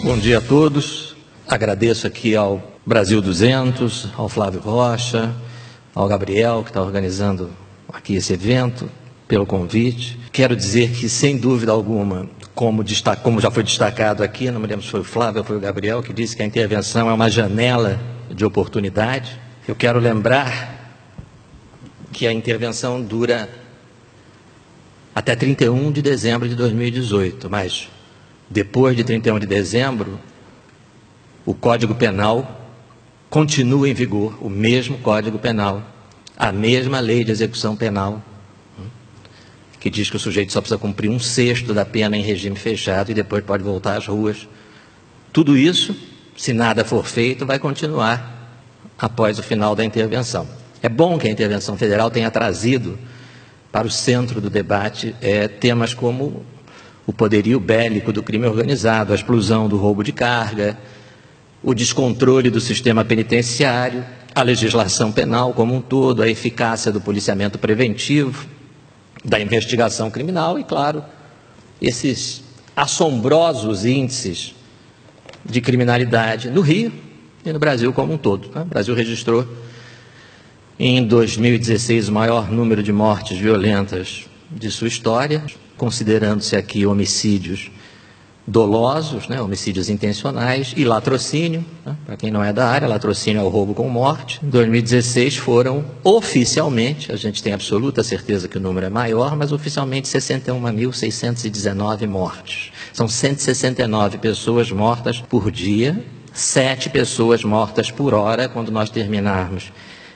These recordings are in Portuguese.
Bom dia a todos. Agradeço aqui ao Brasil 200, ao Flávio Rocha, ao Gabriel, que está organizando aqui esse evento, pelo convite. Quero dizer que, sem dúvida alguma, como já foi destacado aqui, não me lembro se foi o Flávio ou foi o Gabriel, que disse que a intervenção é uma janela de oportunidade. Eu quero lembrar que a intervenção dura até 31 de dezembro de 2018, mas depois de 31 de dezembro, o Código Penal continua em vigor, o mesmo Código Penal, a mesma lei de execução penal, que diz que o sujeito só precisa cumprir 1/6 da pena em regime fechado e depois pode voltar às ruas. Tudo isso, se nada for feito, vai continuar após o final da intervenção. É bom que a intervenção federal tenha trazido para o centro do debate temas como o poderio bélico do crime organizado, a explosão do roubo de carga, o descontrole do sistema penitenciário, a legislação penal como um todo, a eficácia do policiamento preventivo, da investigação criminal e, claro, esses assombrosos índices de criminalidade no Rio e no Brasil como um todo. O Brasil registrou em 2016 o maior número de mortes violentas de sua história, considerando-se aqui homicídios dolosos, homicídios intencionais e latrocínio. Para quem não é da área, latrocínio é o roubo com morte. Em 2016 foram oficialmente, a gente tem absoluta certeza que o número é maior, mas oficialmente 61.619 mortes. São 169 pessoas mortas por dia, 7 pessoas mortas por hora. Quando nós terminarmos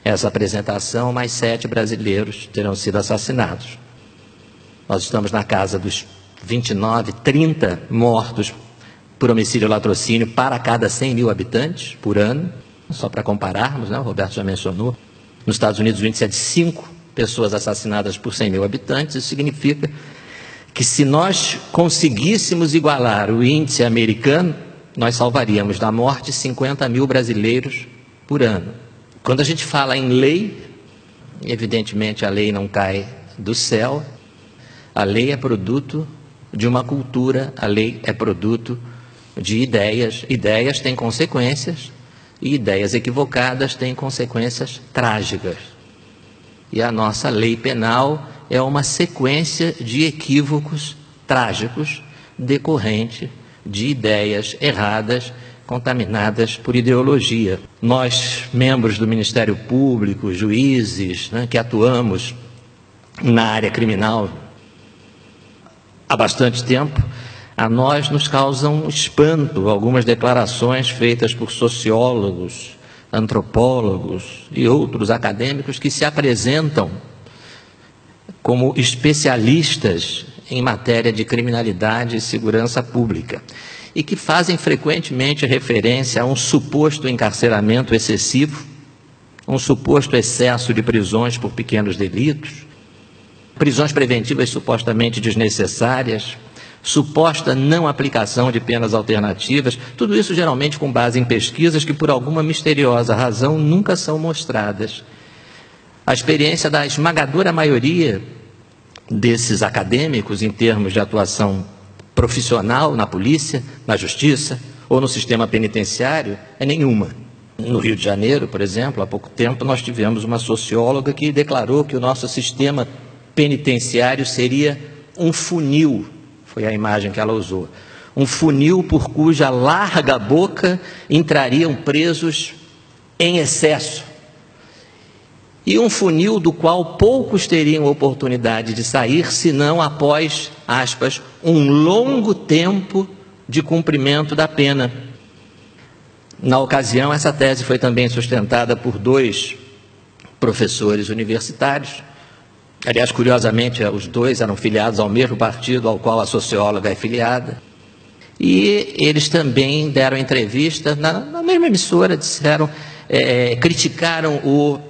essa apresentação, mais 7 brasileiros terão sido assassinados. Nós estamos na casa dos 29, 30 mortos por homicídio ou latrocínio para cada 100 mil habitantes por ano, só para compararmos, o Roberto já mencionou. Nos Estados Unidos o índice é de 5 pessoas assassinadas por 100 mil habitantes. Isso significa que, se nós conseguíssemos igualar o índice americano, nós salvaríamos da morte 50 mil brasileiros por ano. Quando a gente fala em lei, evidentemente a lei não cai do céu. A lei é produto de uma cultura, a lei é produto de ideias. Ideias têm consequências e ideias equivocadas têm consequências trágicas. E a nossa lei penal é uma sequência de equívocos trágicos decorrente de ideias erradas, contaminadas por ideologia. Nós, membros do Ministério Público, juízes, que atuamos na área criminal há bastante tempo, a nós nos causam espanto algumas declarações feitas por sociólogos, antropólogos e outros acadêmicos que se apresentam como especialistas em matéria de criminalidade e segurança pública e que fazem frequentemente referência a um suposto encarceramento excessivo, um suposto excesso de prisões por pequenos delitos, prisões preventivas supostamente desnecessárias, suposta não aplicação de penas alternativas, tudo isso geralmente com base em pesquisas que, por alguma misteriosa razão, nunca são mostradas. A experiência da esmagadora maioria desses acadêmicos, em termos de atuação profissional na polícia, na justiça ou no sistema penitenciário, é nenhuma. No Rio de Janeiro, por exemplo, há pouco tempo, nós tivemos uma socióloga que declarou que o nosso sistema penitenciário seria um funil, foi a imagem que ela usou, um funil por cuja larga boca entrariam presos em excesso, e um funil do qual poucos teriam oportunidade de sair, senão após, aspas, um longo tempo de cumprimento da pena. Na ocasião, essa tese foi também sustentada por 2 professores universitários. Aliás, curiosamente, os 2 eram filiados ao mesmo partido ao qual a socióloga é filiada. E eles também deram entrevista na mesma emissora, criticaram o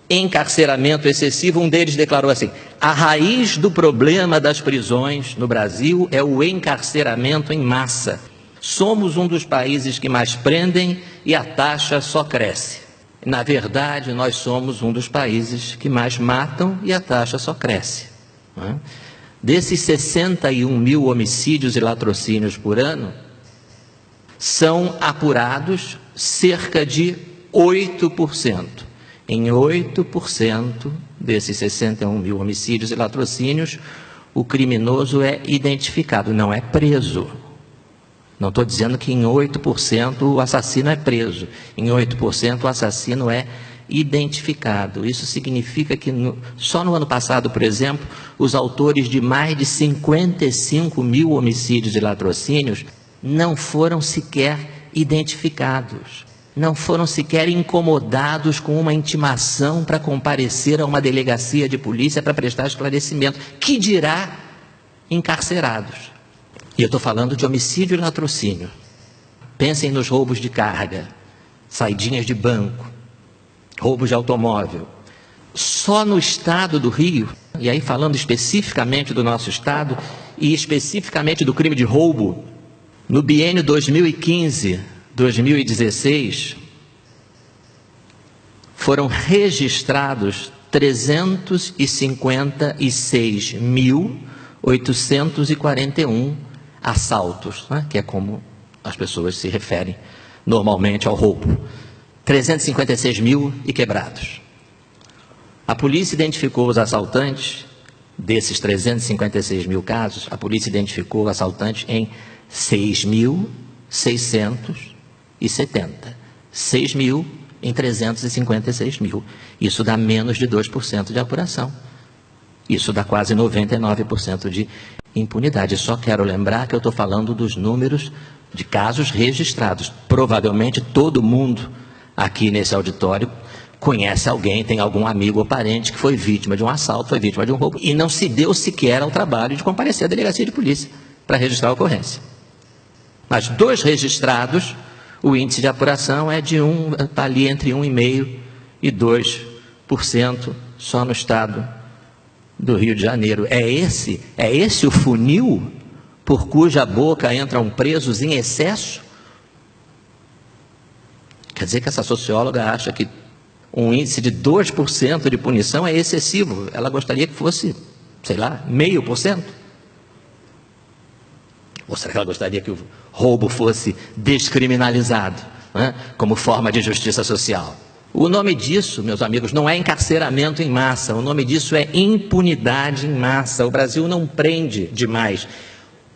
encarceramento excessivo. Um deles declarou assim: a raiz do problema das prisões no Brasil é o encarceramento em massa. Somos um dos países que mais prendem e a taxa só cresce. Na verdade, nós somos um dos países que mais matam e a taxa só cresce. Desses 61 mil homicídios e latrocínios por ano, são apurados cerca de 8%. Em 8% desses 61 mil homicídios e latrocínios, o criminoso é identificado, não é preso. Não estou dizendo que em 8% o assassino é preso. Em 8% o assassino é identificado. Isso significa que só no ano passado, por exemplo, os autores de mais de 55 mil homicídios e latrocínios não foram sequer identificados. Não foram sequer incomodados com uma intimação para comparecer a uma delegacia de polícia para prestar esclarecimento. Que dirá encarcerados? E eu estou falando de homicídio e latrocínio. Pensem nos roubos de carga, saidinhas de banco, roubos de automóvel. Só no estado do Rio, e aí falando especificamente do nosso estado, e especificamente do crime de roubo, no biênio 2015-2016, foram registrados 356.841 assaltos, né? Que é como as pessoas se referem normalmente ao roubo. 356 mil e quebrados. A polícia identificou os assaltantes, desses 356 mil casos, a polícia identificou o assaltante em 6.670. 6 mil em 356 mil. Isso dá menos de 2% de apuração. Isso dá quase 99% de impunidade. Só quero lembrar que eu estou falando dos números de casos registrados. Provavelmente todo mundo aqui nesse auditório conhece alguém, tem algum amigo ou parente que foi vítima de um assalto, foi vítima de um roubo, e não se deu sequer ao trabalho de comparecer à delegacia de polícia para registrar a ocorrência. Mas dos registrados, o índice de apuração é de está ali entre 1,5% e 2% só no estado do Rio de Janeiro. É esse o funil por cuja boca entram presos em excesso? Quer dizer que essa socióloga acha que um índice de 2% de punição é excessivo. Ela gostaria que fosse, sei lá, 0,5%? Ou será que ela gostaria que o roubo fosse descriminalizado, né, como forma de justiça social? O nome disso, meus amigos, não é encarceramento em massa, o nome disso é impunidade em massa. O Brasil não prende demais.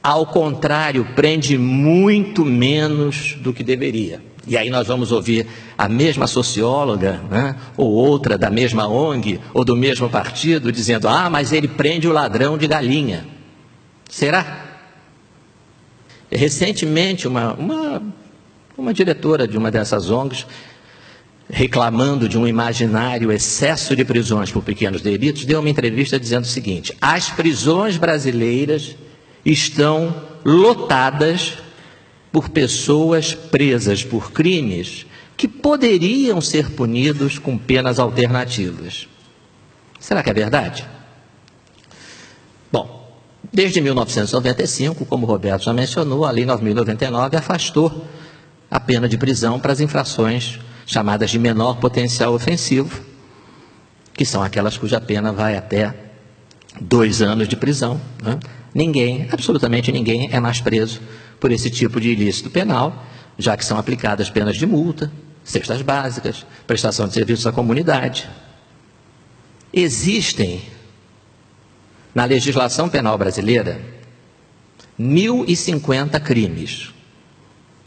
Ao contrário, prende muito menos do que deveria. E aí nós vamos ouvir a mesma socióloga, né, ou outra da mesma ONG, ou do mesmo partido, dizendo: ah, mas ele prende o ladrão de galinha. Será? Recentemente, uma diretora de uma dessas ONGs, reclamando de um imaginário excesso de prisões por pequenos delitos, deu uma entrevista dizendo o seguinte: as prisões brasileiras estão lotadas por pessoas presas por crimes que poderiam ser punidos com penas alternativas. Será que é verdade? Bom, desde 1995, como o Roberto já mencionou, a Lei 9.099 afastou a pena de prisão para as infrações chamadas de menor potencial ofensivo, que são aquelas cuja pena vai até 2 anos de prisão, né? Ninguém, absolutamente ninguém, é mais preso por esse tipo de ilícito penal, já que são aplicadas penas de multa, cestas básicas, prestação de serviços à comunidade. Existem, na legislação penal brasileira, 1.050 crimes.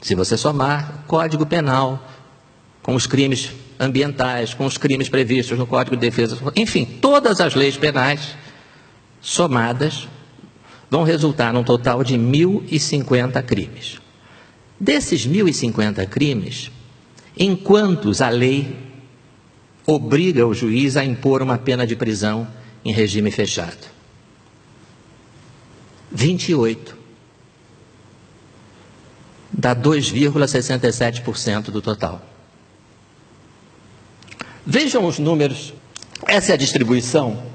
Se você somar o Código Penal com os crimes ambientais, com os crimes previstos no Código de Defesa, enfim, todas as leis penais somadas vão resultar num total de 1.050 crimes. Desses 1.050 crimes, em quantos a lei obriga o juiz a impor uma pena de prisão em regime fechado? 28. Dá 2,67% do total. Vejam os números. Essa é a distribuição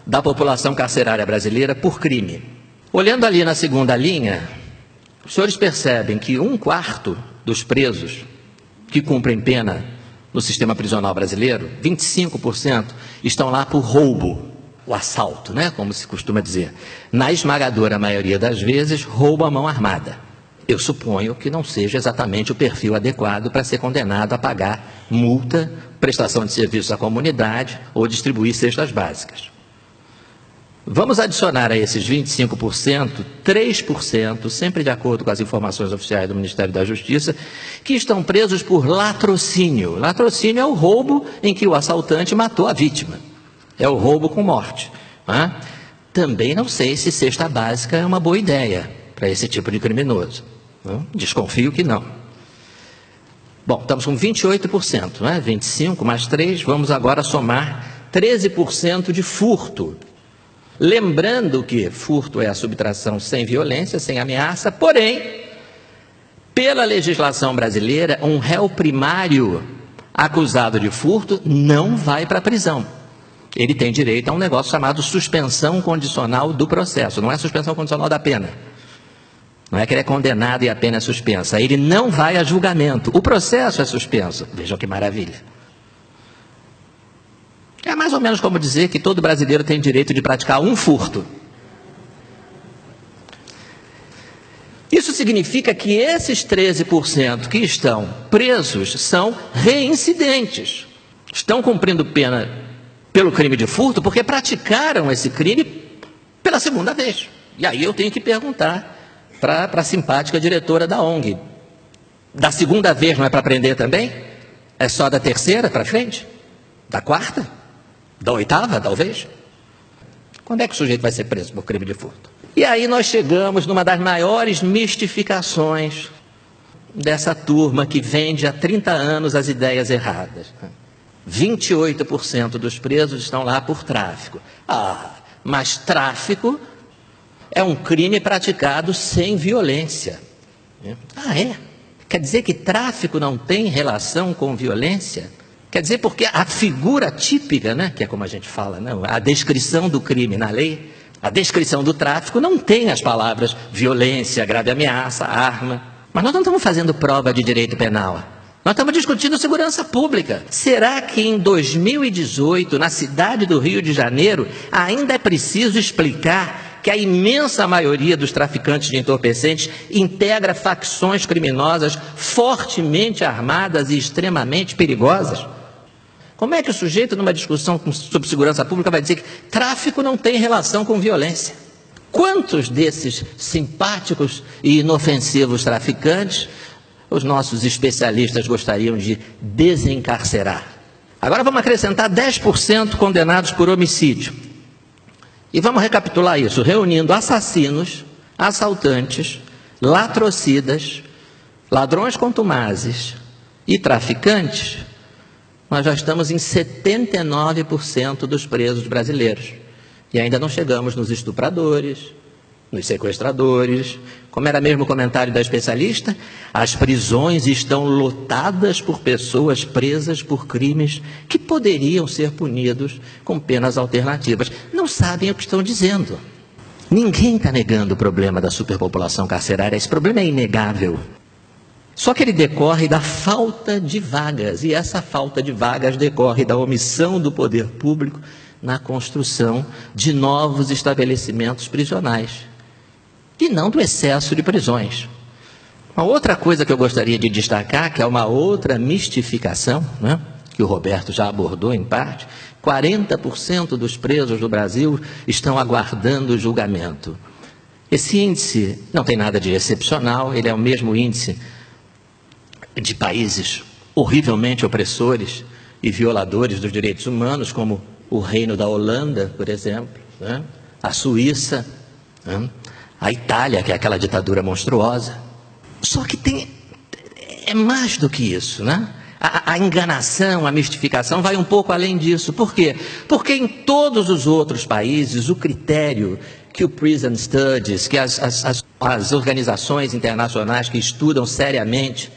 da população carcerária brasileira por crime. Olhando ali na segunda linha, os senhores percebem que 1/4 dos presos que cumprem pena no sistema prisional brasileiro, 25%, estão lá por roubo, o assalto, né, como se costuma dizer. Na esmagadora maioria das vezes, roubo à mão armada. eu suponho que não seja exatamente o perfil adequado para ser condenado a pagar multa, prestação de serviços à comunidade ou distribuir cestas básicas. Vamos adicionar a esses 25%, 3%, sempre de acordo com as informações oficiais do Ministério da Justiça, que estão presos por latrocínio. Latrocínio é o roubo em que o assaltante matou a vítima. É o roubo com morte. Né? Também não sei se cesta básica é uma boa ideia para esse tipo de criminoso. Desconfio que não. Bom, estamos com 28%, né? 25% mais 3%, vamos agora somar 13% de furto. Lembrando que furto é a subtração sem violência, sem ameaça, porém, pela legislação brasileira, um réu primário acusado de furto não vai para a prisão. Ele tem direito a um negócio chamado suspensão condicional do processo, não é suspensão condicional da pena. Não é que ele é condenado e a pena é suspensa. Ele não vai a julgamento. O processo é suspenso. Vejam que maravilha. É mais ou menos como dizer que todo brasileiro tem direito de praticar um furto. Isso significa que esses 13% que estão presos são reincidentes. Estão cumprindo pena pelo crime de furto porque praticaram esse crime pela segunda vez. E aí eu tenho que perguntar para a simpática diretora da ONG. Da segunda vez não é para prender também? É só da terceira para frente? Da quarta? Da oitava, talvez? Quando é que o sujeito vai ser preso por crime de furto? E aí nós chegamos numa das maiores mistificações dessa turma que vende há 30 anos as ideias erradas. 28% dos presos estão lá por tráfico. Mas tráfico é um crime praticado sem violência. É? Quer dizer que tráfico não tem relação com violência? Quer dizer, porque a figura típica, né, que é como a gente fala, né, a descrição do crime na lei, a descrição do tráfico não tem as palavras violência, grave ameaça, arma. Mas nós não estamos fazendo prova de direito penal. Nós estamos discutindo segurança pública. Será que em 2018, na cidade do Rio de Janeiro, ainda é preciso explicar que a imensa maioria dos traficantes de entorpecentes integra facções criminosas fortemente armadas e extremamente perigosas? Como é que o sujeito, numa discussão sobre segurança pública, vai dizer que tráfico não tem relação com violência? Quantos desses simpáticos e inofensivos traficantes os nossos especialistas gostariam de desencarcerar? Agora vamos acrescentar 10% condenados por homicídio. E vamos recapitular isso, reunindo assassinos, assaltantes, latrocidas, ladrões contumazes e traficantes. Nós já estamos em 79% dos presos brasileiros. E ainda não chegamos nos estupradores, nos sequestradores. Como era mesmo o comentário da especialista, as prisões estão lotadas por pessoas presas por crimes que poderiam ser punidos com penas alternativas. Não sabem o que estão dizendo. Ninguém está negando o problema da superpopulação carcerária. Esse problema é inegável. Só que ele decorre da falta de vagas. E essa falta de vagas decorre da omissão do poder público na construção de novos estabelecimentos prisionais. E não do excesso de prisões. Uma outra coisa que eu gostaria de destacar, que é uma outra mistificação, né, que o Roberto já abordou em parte, 40% dos presos do Brasil estão aguardando julgamento. Esse índice não tem nada de excepcional, ele é o mesmo índice de países horrivelmente opressores e violadores dos direitos humanos, como o Reino da Holanda, por exemplo, né, a Suíça, né, a Itália, que é aquela ditadura monstruosa. Só que é mais do que isso, né? A enganação, a mistificação vai um pouco além disso. Por quê? Porque em todos os outros países, o critério que o Prison Studies, que as organizações internacionais que estudam seriamente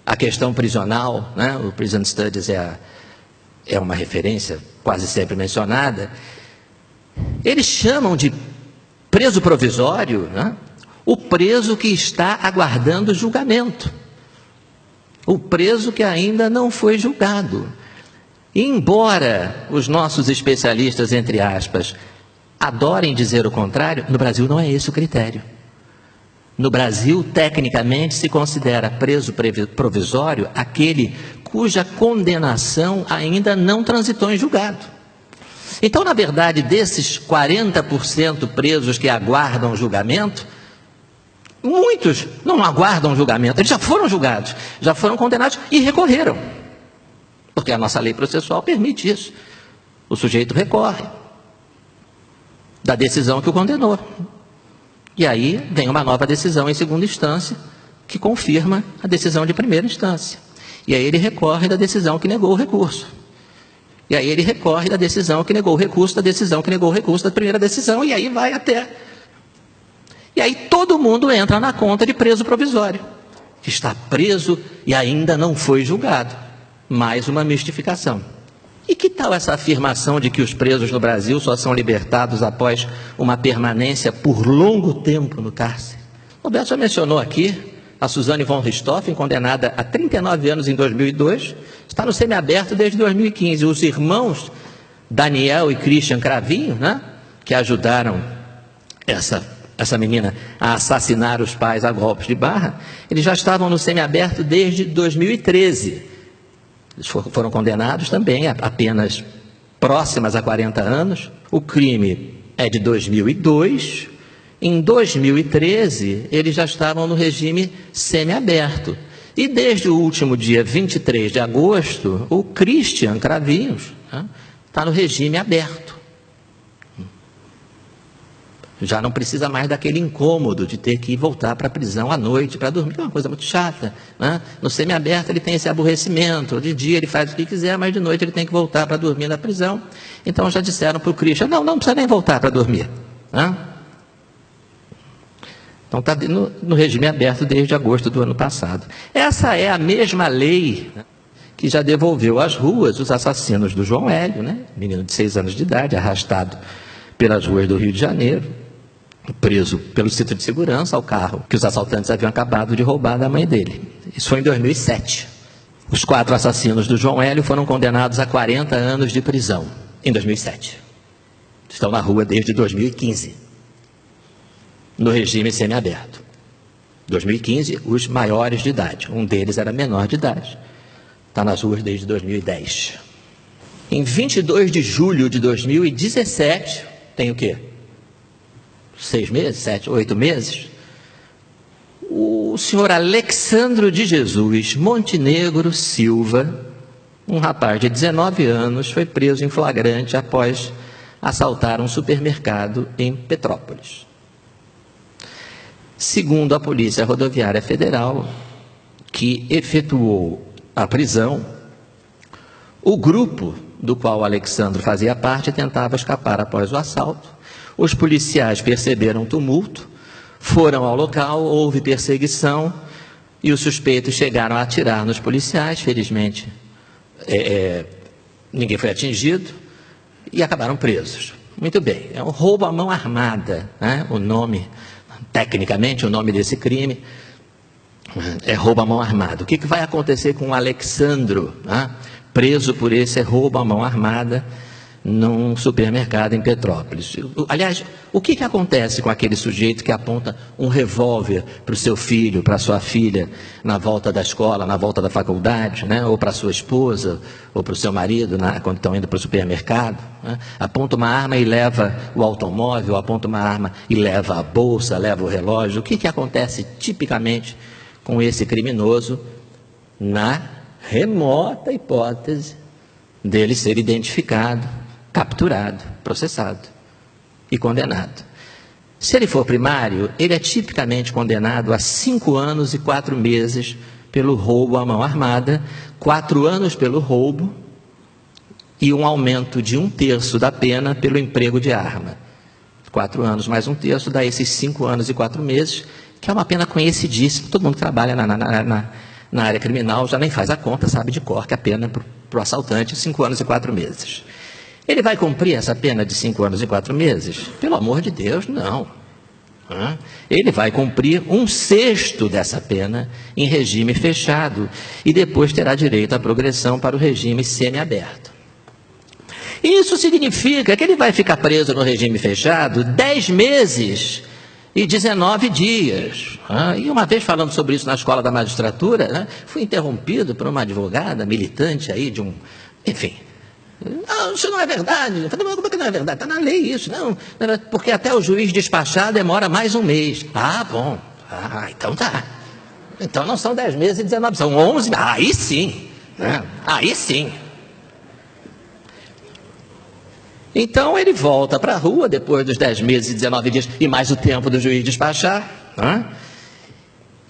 a questão prisional, né? O Prison Studies é uma referência quase sempre mencionada, eles chamam de preso provisório, né, o preso que está aguardando julgamento, o preso que ainda não foi julgado. E embora os nossos especialistas, entre aspas, adorem dizer o contrário, no Brasil não é esse o critério. No Brasil, tecnicamente, se considera preso provisório aquele cuja condenação ainda não transitou em julgado. Então, na verdade, desses 40% presos que aguardam julgamento, muitos não aguardam julgamento, eles já foram julgados, já foram condenados e recorreram. Porque a nossa lei processual permite isso. O sujeito recorre da decisão que o condenou. E aí vem uma nova decisão em segunda instância, que confirma a decisão de primeira instância. E aí ele recorre da decisão que negou o recurso. E aí ele recorre da decisão que negou o recurso, da decisão que negou o recurso da primeira decisão, e aí vai até. E aí todo mundo entra na conta de preso provisório, que está preso e ainda não foi julgado. Mais uma mistificação. E que tal essa afirmação de que os presos no Brasil só são libertados após uma permanência por longo tempo no cárcere? O Roberto já mencionou aqui a Suzane von Richthofen, condenada a 39 anos em 2002, está no semiaberto desde 2015. Os irmãos Daniel e Christian Cravinho, né, que ajudaram essa menina a assassinar os pais a golpes de barra, eles já estavam no semiaberto desde 2013. Eles foram condenados também a penas próximas a 40 anos. O crime é de 2002. Em 2013, eles já estavam no regime semiaberto. E desde o último dia 23 de agosto, o Christian Cravinhos está no regime aberto. Já não precisa mais daquele incômodo de ter que voltar para a prisão à noite para dormir, que é uma coisa muito chata, né? No semiaberto ele tem esse aborrecimento, de dia ele faz o que quiser, mas de noite ele tem que voltar para dormir na prisão. Então já disseram para o Christian, não precisa nem voltar para dormir, né? Então está no regime aberto desde agosto do ano passado. Essa é a mesma lei, né, que já devolveu às ruas os assassinos do João Hélio, né? Menino de 6 anos de idade, arrastado pelas ruas do Rio de Janeiro, preso pelo cinto de segurança ao carro que os assaltantes haviam acabado de roubar da mãe dele. Isso foi em 2007. Os 4 assassinos do João Hélio foram condenados a 40 anos de prisão em 2007. Estão na rua desde 2015, no regime semiaberto. 2015, os maiores de idade. Um deles era menor de idade. Está nas ruas desde 2010. Em 22 de julho de 2017, tem o quê? 6 meses, 7, 8 meses, o senhor Alexandro de Jesus Montenegro Silva, um rapaz de 19 anos, foi preso em flagrante após assaltar um supermercado em Petrópolis. Segundo a Polícia Rodoviária Federal, que efetuou a prisão, o grupo do qual o Alexandro fazia parte tentava escapar após o assalto. Os policiais perceberam o tumulto, foram ao local, houve perseguição e os suspeitos chegaram a atirar nos policiais. Felizmente, ninguém foi atingido e acabaram presos. Muito bem, é um roubo à mão armada, né? O nome, tecnicamente, o nome desse crime é roubo à mão armada. O que vai acontecer com o Alexandro, né, preso por esse roubo à mão armada num supermercado em Petrópolis? Aliás, o que acontece com aquele sujeito que aponta um revólver para o seu filho, para a sua filha, na volta da escola, na volta da faculdade, né? Ou para a sua esposa, ou para o seu marido, quando estão indo para o supermercado, né? Aponta uma arma e leva o automóvel, aponta uma arma e leva a bolsa, leva o relógio. O que acontece tipicamente com esse criminoso na remota hipótese dele ser identificado, capturado, processado e condenado? Se ele for primário, ele é tipicamente condenado a 5 anos e 4 meses pelo roubo à mão armada, 4 anos pelo roubo e um aumento de 1/3 da pena pelo emprego de arma. 4 anos mais 1/3 dá esses 5 anos e 4 meses, que é uma pena conhecidíssima. Todo mundo que trabalha na área criminal já nem faz a conta, sabe de cor que a pena para o assaltante é 5 anos e 4 meses. Ele vai cumprir essa pena de 5 anos e 4 meses? Pelo amor de Deus, não. Ele vai cumprir 1/6 dessa pena em regime fechado e depois terá direito à progressão para o regime semiaberto. Isso significa que ele vai ficar preso no regime fechado 10 meses e 19 dias. E uma vez falando sobre isso na escola da magistratura, fui interrompido por uma advogada militante aí de um... Enfim, não, isso não é verdade. Eu falei, mas como é que não é verdade? Está na lei isso. Não, porque até o juiz despachar demora mais um mês. Ah, bom. Então tá. Então não são 10 meses e 19, são 11. Aí sim. Aí sim. Então ele volta para a rua depois dos 10 meses e 19 dias e mais o tempo do juiz despachar.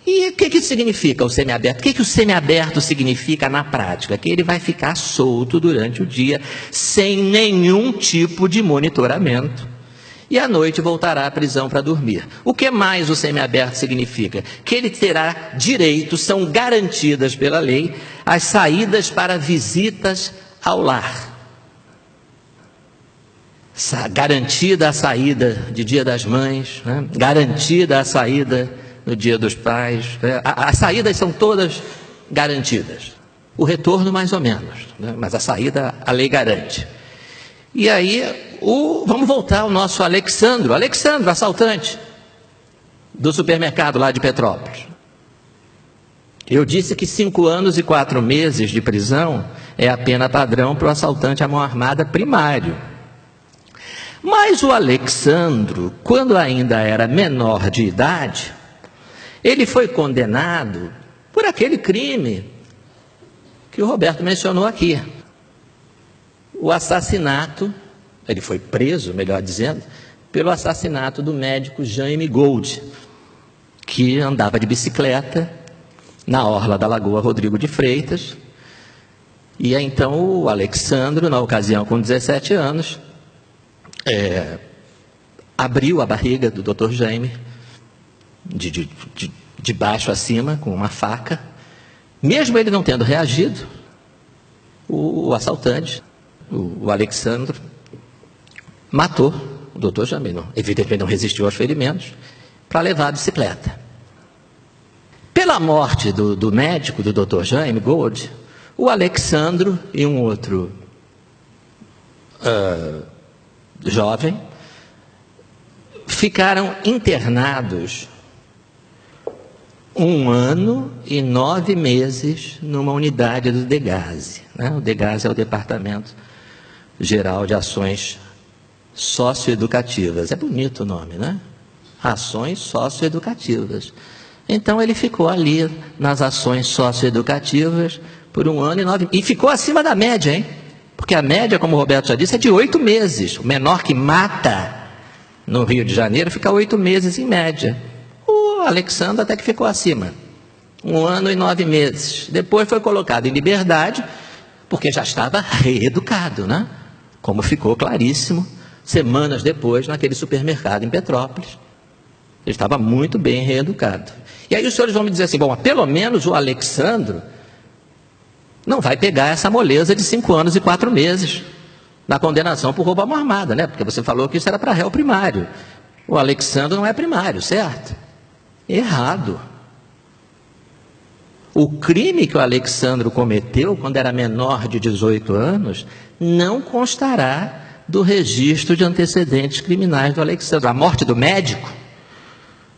E o que isso significa, o semiaberto? O que o semiaberto significa na prática? Que ele vai ficar solto durante o dia, sem nenhum tipo de monitoramento. E à noite voltará à prisão para dormir. O que mais o semiaberto significa? Que ele terá direito, são garantidas pela lei, as saídas para visitas ao lar. Garantida a saída de Dia das Mães, garantida a saída no Dia dos Pais. As saídas são todas garantidas. O retorno mais ou menos, mas a saída a lei garante. E aí, vamos voltar ao nosso Alexandro, assaltante do supermercado lá de Petrópolis. Eu disse que 5 anos e 4 meses de prisão é a pena padrão para o assaltante à mão armada primário. Mas o Alexandro, quando ainda era menor de idade, ele foi condenado por aquele crime que o Roberto mencionou aqui. O assassinato, ele foi preso, melhor dizendo, pelo assassinato do médico Jaime Gold, que andava de bicicleta na orla da Lagoa Rodrigo de Freitas. E aí, então o Alexandro, na ocasião com 17 anos, abriu a barriga do Dr. Jaime, de baixo a cima, com uma faca. Mesmo ele não tendo reagido, o assaltante, o Alexandro, matou o Dr. Jaime. Evidentemente não resistiu aos ferimentos, para levar a bicicleta. Pela morte do médico, do Dr. Jaime Gold, o Alexandro e um outro jovem ficaram internados 1 ano e 9 meses numa unidade do DEGASE. O DEGASE é o Departamento Geral de Ações Socioeducativas. É bonito o nome, né? Ações Socioeducativas. Então ele ficou ali nas ações socioeducativas por 1 ano e 9 meses. E ficou acima da média, hein? Porque a média, como o Roberto já disse, é de 8 meses. O menor que mata no Rio de Janeiro fica 8 meses em média. O Alexandre até que ficou acima. 1 ano e 9 meses. Depois foi colocado em liberdade, porque já estava reeducado, né? Como ficou claríssimo, semanas depois, naquele supermercado em Petrópolis. Ele estava muito bem reeducado. E aí os senhores vão me dizer assim, bom, pelo menos o Alexandre não vai pegar essa moleza de 5 anos e 4 meses na condenação por roubo à mão armada, né? Porque você falou que isso era para réu primário. O Alexandre não é primário, certo? Errado. O crime que o Alexandre cometeu quando era menor de 18 anos não constará do registro de antecedentes criminais do Alexandre. A morte do médico,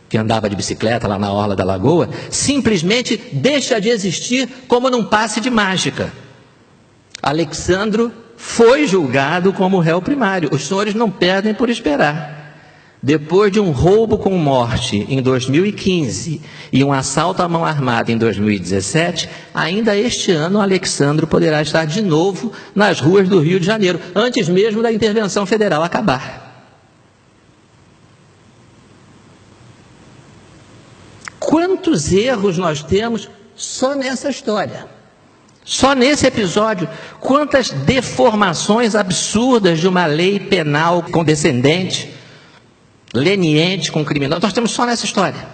que andava de bicicleta lá na orla da Lagoa, simplesmente deixa de existir como num passe de mágica. Alexandre foi julgado como réu primário. Os senhores não perdem por esperar. Depois de um roubo com morte em 2015 e um assalto à mão armada em 2017, ainda este ano o Alexandre poderá estar de novo nas ruas do Rio de Janeiro, antes mesmo da intervenção federal acabar. Quantos erros nós temos só nessa história? Só nesse episódio, quantas deformações absurdas de uma lei penal condescendente, leniente com criminoso, nós temos só nessa história.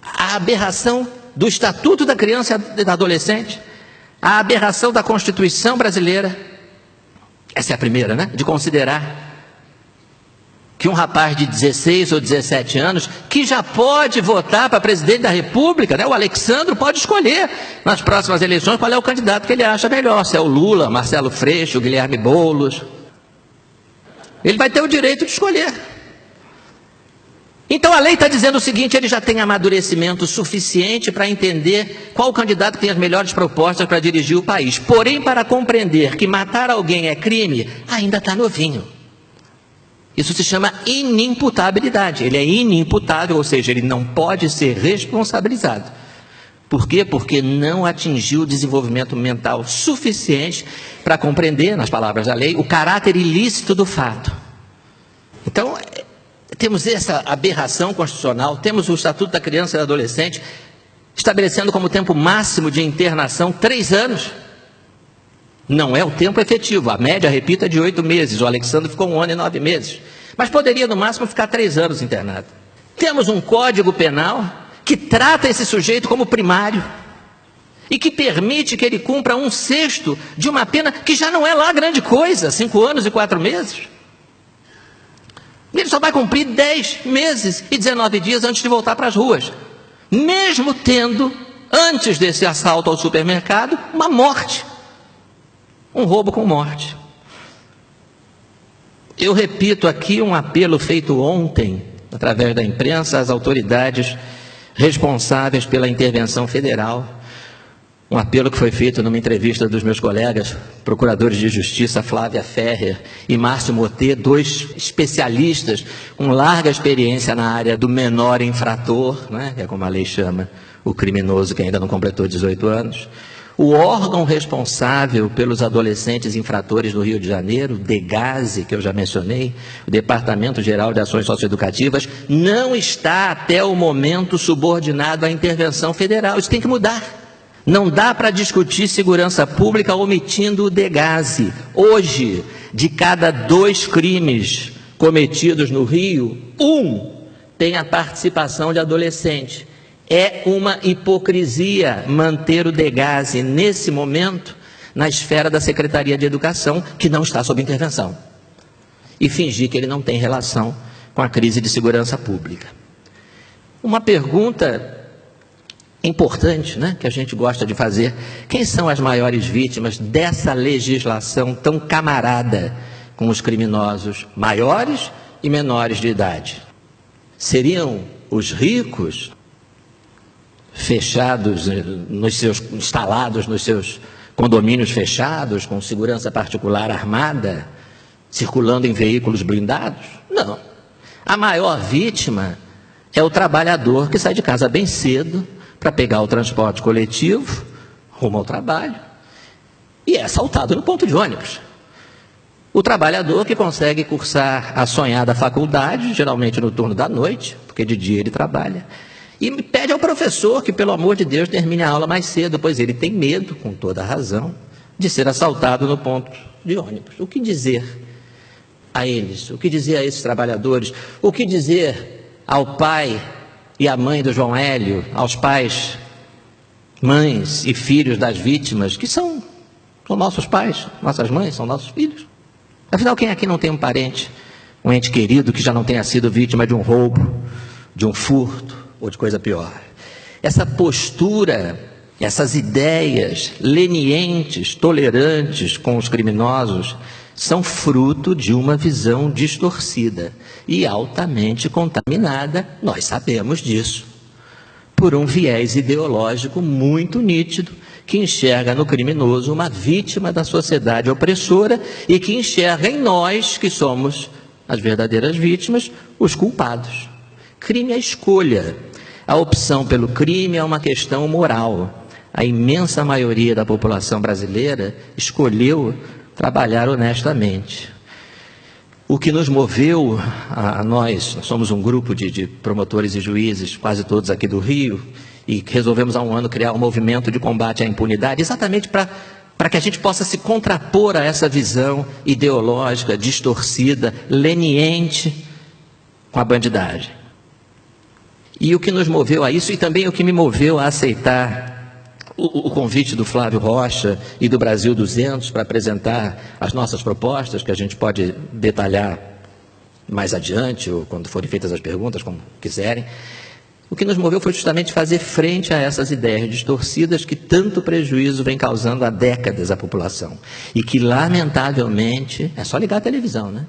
A aberração do Estatuto da Criança e do Adolescente, a aberração da Constituição brasileira, essa é a primeira, né? De considerar que um rapaz de 16 ou 17 anos, que já pode votar para presidente da República, né? O Alexandre pode escolher nas próximas eleições qual é o candidato que ele acha melhor, se é o Lula, Marcelo Freixo, Guilherme Boulos. Ele vai ter o direito de escolher. Então a lei está dizendo o seguinte: ele já tem amadurecimento suficiente para entender qual candidato tem as melhores propostas para dirigir o país. Porém, para compreender que matar alguém é crime, ainda está novinho. Isso se chama inimputabilidade. Ele é inimputável, ou seja, ele não pode ser responsabilizado. Por quê? Porque não atingiu o desenvolvimento mental suficiente para compreender, nas palavras da lei, o caráter ilícito do fato. Então, temos essa aberração constitucional, temos o Estatuto da Criança e do Adolescente, estabelecendo como tempo máximo de internação 3 anos. Não é o tempo efetivo, a média, repito, é de 8 meses. O Alexandre ficou 1 ano e 9 meses. Mas poderia, no máximo, ficar 3 anos internado. Temos um Código Penal que trata esse sujeito como primário e que permite que ele cumpra 1/6 de uma pena que já não é lá grande coisa, 5 anos e 4 meses. E ele só vai cumprir 10 meses e 19 dias antes de voltar para as ruas. Mesmo tendo, antes desse assalto ao supermercado, uma morte. Um roubo com morte. Eu repito aqui um apelo feito ontem, através da imprensa, às autoridades responsáveis pela intervenção federal. Um apelo que foi feito numa entrevista dos meus colegas, procuradores de justiça, Flávia Ferrer e Márcio Motê, 2 especialistas com larga experiência na área do menor infrator, né, que é como a lei chama o criminoso que ainda não completou 18 anos. O órgão responsável pelos adolescentes infratores do Rio de Janeiro, o DEGASE, que eu já mencionei, o Departamento Geral de Ações Socioeducativas, não está até o momento subordinado à intervenção federal. Isso tem que mudar. Não dá para discutir segurança pública omitindo o DEGASE. Hoje, de cada 2 crimes cometidos no Rio, 1 tem a participação de adolescente. É uma hipocrisia manter o DEGASE, nesse momento, na esfera da Secretaria de Educação, que não está sob intervenção, e fingir que ele não tem relação com a crise de segurança pública. Uma pergunta importante, né, que a gente gosta de fazer: quem são as maiores vítimas dessa legislação tão camarada com os criminosos maiores e menores de idade? Seriam os ricos, fechados instalados nos seus condomínios fechados, com segurança particular armada, circulando em veículos blindados? Não. A maior vítima é o trabalhador que sai de casa bem cedo para pegar o transporte coletivo, rumo ao trabalho, e é assaltado no ponto de ônibus. O trabalhador que consegue cursar a sonhada faculdade, geralmente no turno da noite, porque de dia ele trabalha, e pede ao professor que, pelo amor de Deus, termine a aula mais cedo, pois ele tem medo, com toda a razão, de ser assaltado no ponto de ônibus. O que dizer a eles? O que dizer a esses trabalhadores? O que dizer ao pai e à mãe do João Hélio, aos pais, mães e filhos das vítimas, que são nossos pais, nossas mães, são nossos filhos? Afinal, quem aqui não tem um parente, um ente querido que já não tenha sido vítima de um roubo, de um furto, ou de coisa pior? Essa postura, essas ideias lenientes, tolerantes com os criminosos, são fruto de uma visão distorcida e altamente contaminada, nós sabemos disso, por um viés ideológico muito nítido, que enxerga no criminoso uma vítima da sociedade opressora e que enxerga em nós, que somos as verdadeiras vítimas, os culpados. Crime é escolha. A opção pelo crime é uma questão moral. A imensa maioria da população brasileira escolheu trabalhar honestamente. O que nos moveu a nós somos um grupo de promotores e juízes, quase todos aqui do Rio, e resolvemos há um ano criar um movimento de combate à impunidade, exatamente para que a gente possa se contrapor a essa visão ideológica, distorcida, leniente com a bandidagem. E o que nos moveu a isso, e também o que me moveu a aceitar o convite do Flávio Rocha e do Brasil 200 para apresentar as nossas propostas, que a gente pode detalhar mais adiante, ou quando forem feitas as perguntas, como quiserem. O que nos moveu foi justamente fazer frente a essas ideias distorcidas que tanto prejuízo vem causando há décadas à população. E que, lamentavelmente, é só ligar a televisão, né?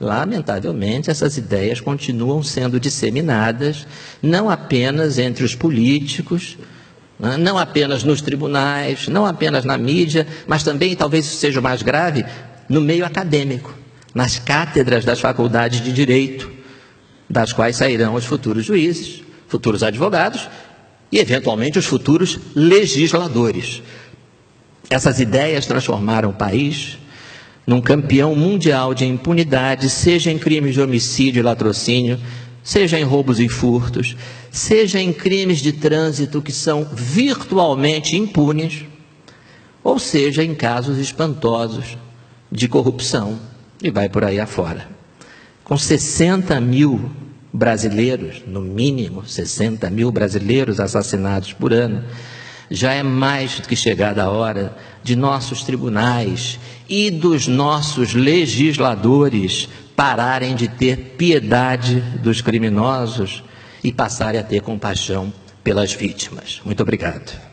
lamentavelmente, essas ideias continuam sendo disseminadas, não apenas entre os políticos, não apenas nos tribunais, não apenas na mídia, mas também, talvez isso seja o mais grave, no meio acadêmico, nas cátedras das faculdades de Direito, das quais sairão os futuros juízes, futuros advogados e, eventualmente, os futuros legisladores. Essas ideias transformaram o país num campeão mundial de impunidade, seja em crimes de homicídio e latrocínio, seja em roubos e furtos, seja em crimes de trânsito que são virtualmente impunes, ou seja em casos espantosos de corrupção, e vai por aí afora. Com 60 mil brasileiros, no mínimo 60 mil brasileiros assassinados por ano, já é mais do que chegada a hora de nossos tribunais e dos nossos legisladores pararem de ter piedade dos criminosos e passarem a ter compaixão pelas vítimas. Muito obrigado.